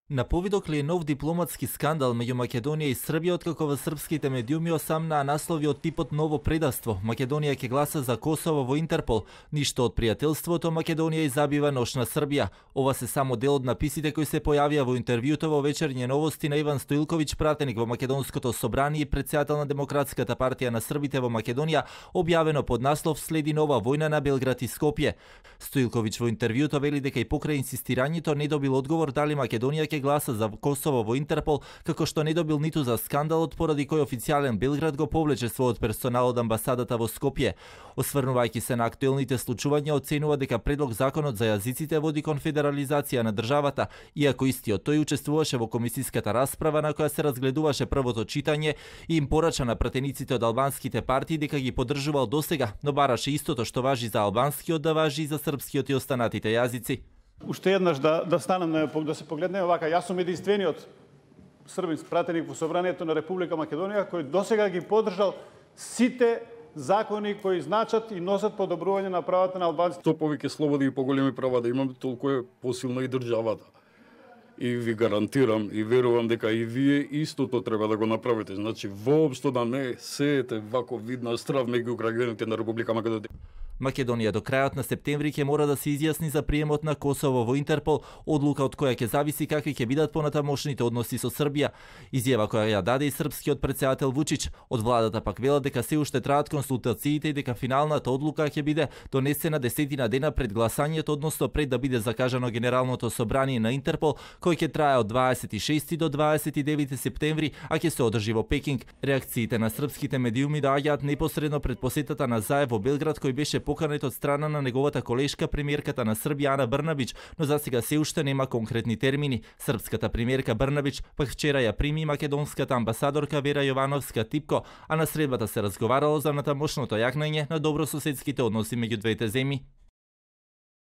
На повидок ли е нов дипломатски скандал меѓу Македонија и Србија, откако во српските медиуми осамнаа наслови од типот ново предаство. Македонија ќе гласа за Косово во Интерпол. Ништо од пријателството, Македонија изабива ношна Србија. Ова се само дел од написите кои се појавија во интервјуто во вечерње новости на Иван Стоилковиќ, пратеник во Македонското собрание и претседател на Демократската партија на србите во Македонија, објавено под наслов "Следи нова војна на Белград и Скопје". Стоилковиќ во интервјуто вели дека и покрај инсистирањето не добил одговор дали Македонија ќе гласа за Косово во Интерпол, како што не добил ниту за скандалот поради кој официјален Белград го повлече својот персонал од амбасадата во Скопје. Осврнувајќи се на актуелните случувања, оценува дека предлог законот за јазиците води кон федерализација на државата, иако истиот тој учествуваше во комисиската расправа на која се разгледуваше првото читање и им порача на пратениците од албанските партии дека ги поддржувал досега, но бараше истото што важи за албанскиот да важи и за српскиот и останатите јазици. Уште еднаш да станем да се погледнеме вака. Јас сум единствениот србин пратеник во Собранието на Република Македонија кој досега ги поддржал сите закони кои значат и носат подобрување на правата на албанците. Што повеќе слободи и поголеми права да имаме, толку е посилна и државата. И ви гарантирам и верувам дека и вие истото треба да го направите. Значи, воопшто да не сеете вако видна страв меѓу граѓаните на Република Македонија. Македонија до крајот на септември ќе мора да се изјасни за приемот на Косово во Интерпол, одлука од која ќе зависи какви ќе бидат понатамошните односи со Србија. Изјава која ја даде и српскиот претседател Вучич. Од владата пак велат дека се уште траат консултациите и дека финалната одлука ќе биде донесена 10 дена пред гласањето, односно пред да биде закажано Генералното собрание на Интерпол, кој ќе трае од 26 до 29 септември, а ќе се одржи во Пекинг. Реакциите на српските медиуми доаѓаат непосредно пред посетата на Заев во Белград, кој беше поканет од страна на неговата колешка премиерката на Србија Ана Брнабиќ, но засега се уште нема конкретни термини. Српската премиерка Брнабиќ пак вчера ја прими македонската амбасадорка Вера Јовановска Типко, а на средбата се разговарало за натамошното јакнање на добрососедските односи меѓу двете земји.